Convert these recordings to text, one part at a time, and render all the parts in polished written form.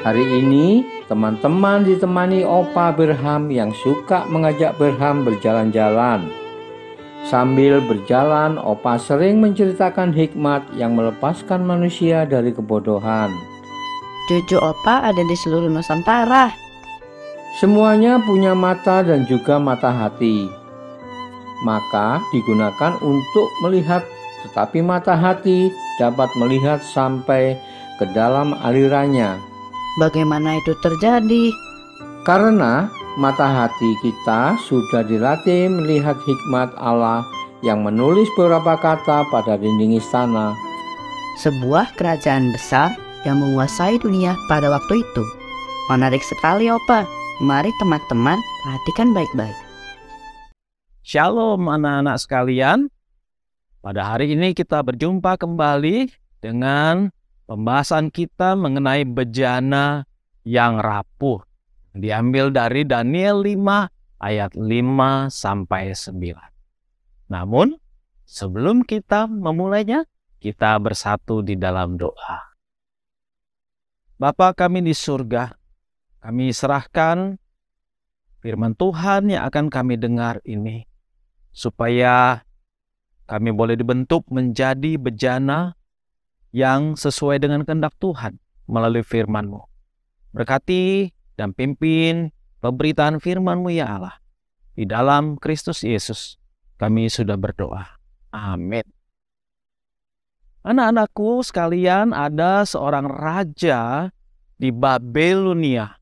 Hari ini teman-teman ditemani Opa Berham yang suka mengajak Berham berjalan-jalan. Sambil berjalan, Opa sering menceritakan hikmat yang melepaskan manusia dari kebodohan. Cucu Opa ada di seluruh Nusantara. Semuanya punya mata dan juga mata hati. Maka digunakan untuk melihat, tetapi mata hati dapat melihat sampai ke dalam alirannya. Bagaimana itu terjadi? Karena mata hati kita sudah dilatih melihat hikmat Allah yang menulis beberapa kata pada dinding istana. Sebuah kerajaan besar yang menguasai dunia pada waktu itu. Menarik sekali, Opa. Mari teman-teman perhatikan baik-baik. Shalom anak-anak sekalian. Pada hari ini kita berjumpa kembali dengan pembahasan kita mengenai bejana yang rapuh. Diambil dari Daniel 5 ayat 5 sampai 9. Namun sebelum kita memulainya, kita bersatu di dalam doa. Bapa kami di surga, kami serahkan firman Tuhan yang akan kami dengar ini, supaya kami boleh dibentuk menjadi bejana yang sesuai dengan kehendak Tuhan melalui firman-Mu. Berkati dan pimpin pemberitaan firman-Mu ya Allah. Di dalam Kristus Yesus kami sudah berdoa. Amin. Anak-anakku sekalian, ada seorang raja di Babelonia,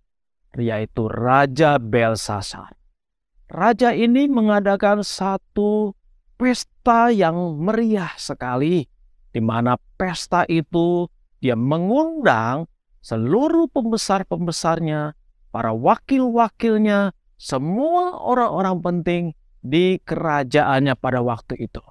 yaitu Raja Belsasar. Raja ini mengadakan satu pesta yang meriah sekali, di mana pesta itu dia mengundang seluruh pembesar-pembesarnya, para wakil-wakilnya, semua orang-orang penting di kerajaannya pada waktu itu.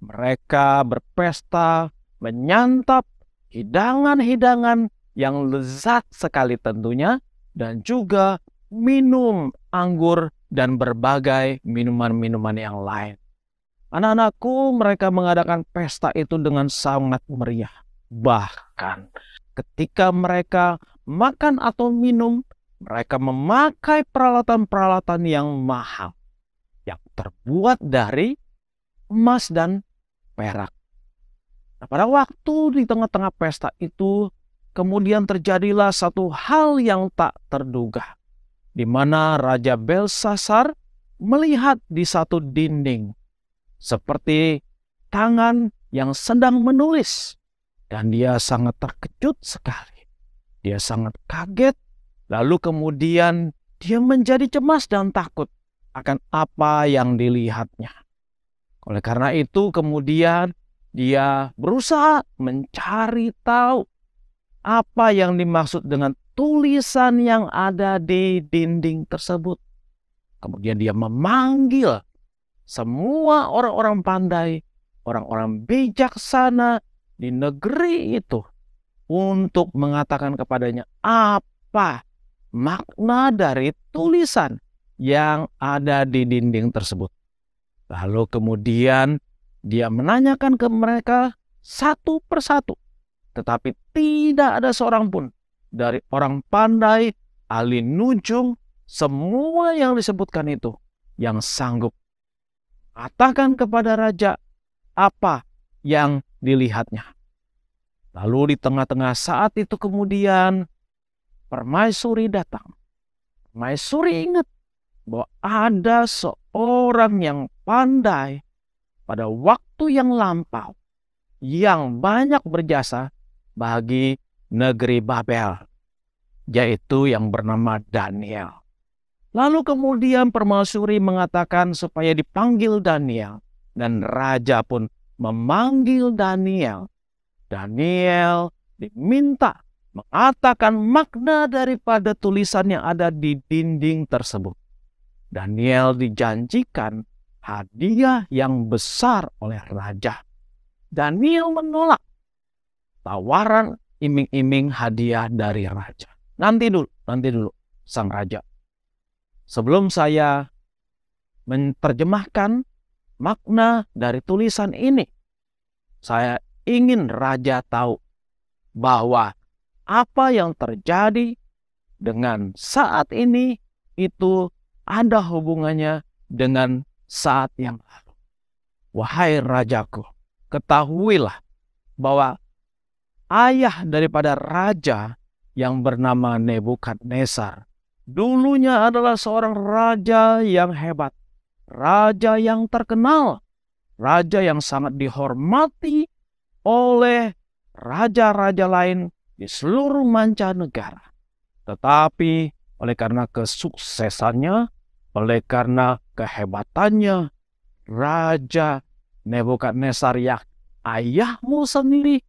Mereka berpesta, menyantap hidangan-hidangan yang lezat sekali tentunya, dan juga minum anggur dan berbagai minuman-minuman yang lain. Anak-anakku, mereka mengadakan pesta itu dengan sangat meriah. Bahkan ketika mereka makan atau minum, mereka memakai peralatan-peralatan yang mahal, yang terbuat dari emas dan perak. Nah, pada waktu di tengah-tengah pesta itu, kemudian terjadilah satu hal yang tak terduga, di mana Raja Belsasar melihat di satu dinding seperti tangan yang sedang menulis, dan dia sangat terkejut sekali. Dia sangat kaget, lalu kemudian dia menjadi cemas dan takut akan apa yang dilihatnya. Oleh karena itu kemudian dia berusaha mencari tahu apa yang dimaksud dengan tulisan yang ada di dinding tersebut. Kemudian dia memanggil semua orang-orang pandai, orang-orang bijaksana di negeri itu untuk mengatakan kepadanya apa makna dari tulisan yang ada di dinding tersebut. Lalu kemudian dia menanyakan ke mereka satu persatu, tetapi tidak ada seorang pun dari orang pandai, ahli nujum, semua yang disebutkan itu yang sanggup katakan kepada raja apa yang dilihatnya. Lalu di tengah-tengah saat itu kemudian permaisuri datang. Permaisuri ingat bahwa ada seorang yang pandai pada waktu yang lampau, yang banyak berjasa bagi negeri Babel, yaitu yang bernama Daniel. Lalu kemudian permaisuri mengatakan supaya dipanggil Daniel, dan raja pun memanggil Daniel. Daniel diminta mengatakan makna daripada tulisan yang ada di dinding tersebut. Daniel dijanjikan hadiah yang besar oleh raja. Daniel menolak tawaran iming-iming hadiah dari raja. Nanti dulu, sang raja. Sebelum saya menerjemahkan makna dari tulisan ini, saya ingin raja tahu bahwa apa yang terjadi dengan saat ini itu ada hubungannya dengan saat yang lalu. Wahai rajaku, ketahuilah bahwa ayah daripada raja yang bernama Nebukadnezar dulunya adalah seorang raja yang hebat, raja yang terkenal, raja yang sangat dihormati oleh raja-raja lain di seluruh mancanegara. Tetapi oleh karena kesuksesannya, oleh karena kehebatannya, Raja Nebukadnezar yang ayahmu sendiri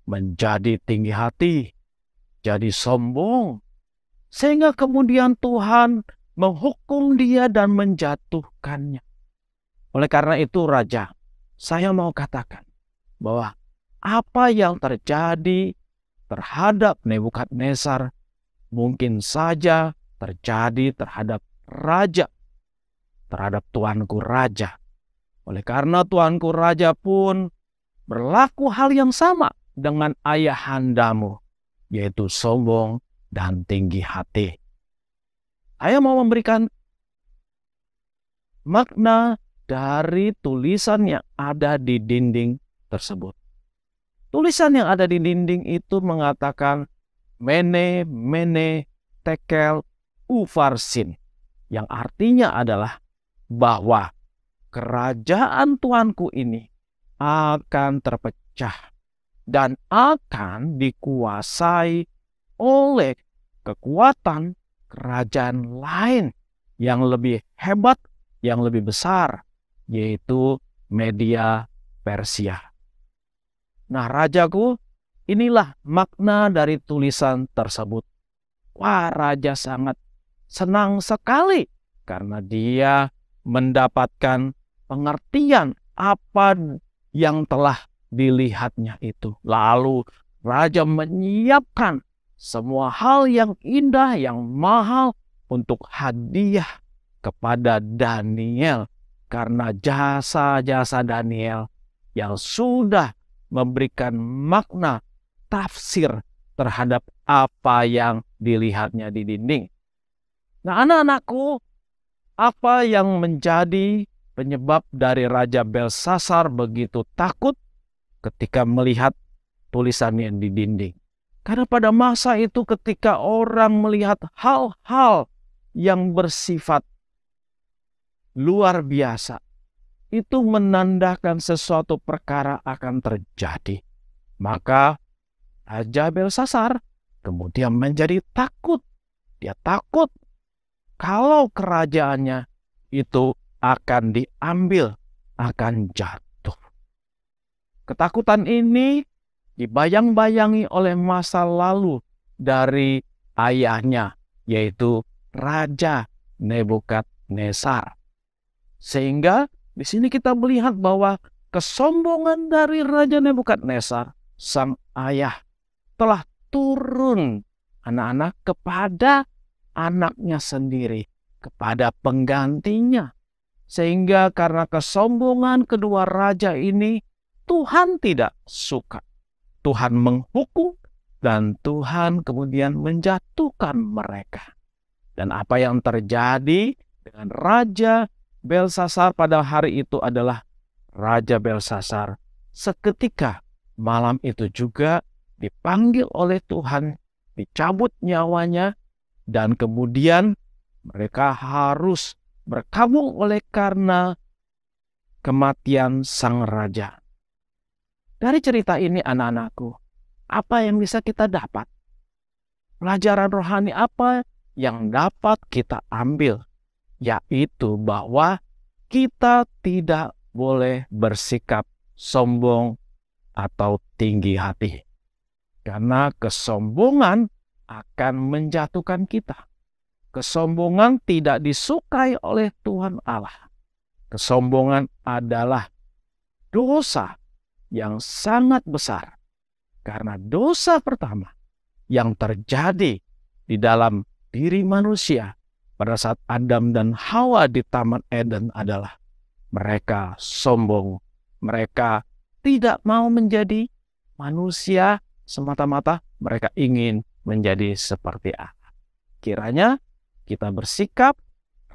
menjadi tinggi hati, jadi sombong, sehingga kemudian Tuhan menghukum dia dan menjatuhkannya. Oleh karena itu, Raja, saya mau katakan bahwa apa yang terjadi terhadap Nebukadnezar mungkin saja terjadi terhadap raja, terhadap tuanku raja. Oleh karena tuanku raja pun berlaku hal yang sama dengan ayahandamu, yaitu sombong dan tinggi hati. Saya mau memberikan makna dari tulisan yang ada di dinding tersebut. Tulisan yang ada di dinding itu mengatakan Mene, Mene, Tekel, Ufarsin, yang artinya adalah bahwa kerajaan Tuanku ini akan terpecah dan akan dikuasai oleh kekuatan kerajaan lain yang lebih hebat, yang lebih besar, yaitu Media Persia. Nah, rajaku, inilah makna dari tulisan tersebut. Wah, raja sangat senang sekali karena dia mendapatkan pengertian apa yang telah dilihatnya itu. Lalu raja menyiapkan semua hal yang indah, yang mahal untuk hadiah kepada Daniel karena jasa-jasa Daniel yang sudah memberikan makna tafsir terhadap apa yang dilihatnya di dinding. Nah, anak-anakku, apa yang menjadi penyebab dari Raja Belsasar begitu takut ketika melihat tulisannya di dinding? Karena pada masa itu ketika orang melihat hal-hal yang bersifat luar biasa, itu menandakan sesuatu perkara akan terjadi. Maka Raja Belsasar kemudian menjadi takut. Dia takut kalau kerajaannya itu akan diambil, akan jatuh. Ketakutan ini dibayang-bayangi oleh masa lalu dari ayahnya, yaitu Raja Nebukadnezar. Sehingga di sini kita melihat bahwa kesombongan dari Raja Nebukadnezar, sang ayah, telah turun anak-anak kepada anaknya sendiri, kepada penggantinya. Sehingga karena kesombongan kedua raja ini, Tuhan tidak suka. Tuhan menghukum dan Tuhan kemudian menjatuhkan mereka. Dan apa yang terjadi dengan Raja Belsasar pada hari itu adalah Raja Belsasar seketika malam itu juga dipanggil oleh Tuhan, dicabut nyawanya, dan kemudian mereka harus berkabung oleh karena kematian sang raja. Dari cerita ini, anak-anakku, apa yang bisa kita dapat? Pelajaran rohani apa yang dapat kita ambil? Yaitu bahwa kita tidak boleh bersikap sombong atau tinggi hati. Karena kesombongan akan menjatuhkan kita. Kesombongan tidak disukai oleh Tuhan Allah. Kesombongan adalah dosa yang sangat besar. Karena dosa pertama yang terjadi di dalam diri manusia pada saat Adam dan Hawa di Taman Eden adalah mereka sombong. Mereka tidak mau menjadi manusia semata-mata. Mereka ingin menjadi seperti Allah. Kiranya kita bersikap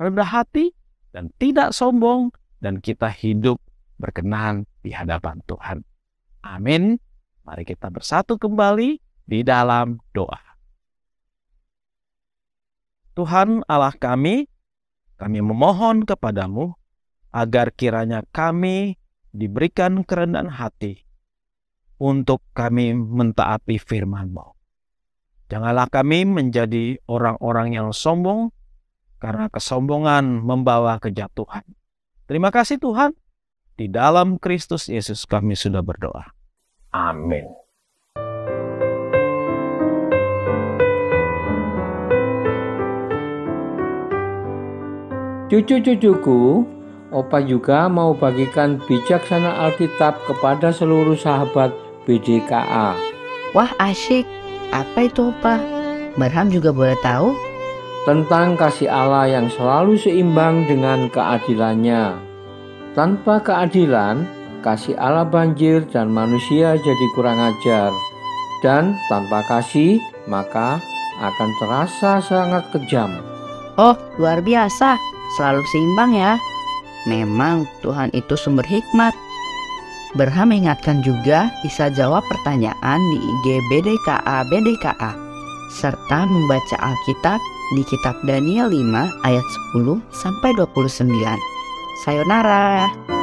rendah hati dan tidak sombong, dan kita hidup berkenan di hadapan Tuhan. Amin. Mari kita bersatu kembali di dalam doa. Tuhan Allah kami memohon kepadamu agar kiranya kami diberikan kerendahan hati untuk kami mentaati firman-Mu. Janganlah kami menjadi orang-orang yang sombong, karena kesombongan membawa kejatuhan. Terima kasih Tuhan. Di dalam Kristus Yesus kami sudah berdoa. Amin. Cucu-cucuku, Opa juga mau bagikan bijaksana Alkitab kepada seluruh sahabat BDKA. Wah, asyik. Apa itu, Opa? Barham juga boleh tahu? Tentang kasih Allah yang selalu seimbang dengan keadilannya. Tanpa keadilan, kasih Allah banjir dan manusia jadi kurang ajar. Dan tanpa kasih, maka akan terasa sangat kejam. Oh, luar biasa. Selalu seimbang ya. Memang Tuhan itu sumber hikmat. Barham mengingatkan juga bisa jawab pertanyaan di IG BDKA, serta membaca Alkitab di kitab Daniel 5 ayat 10-29. Sayonara.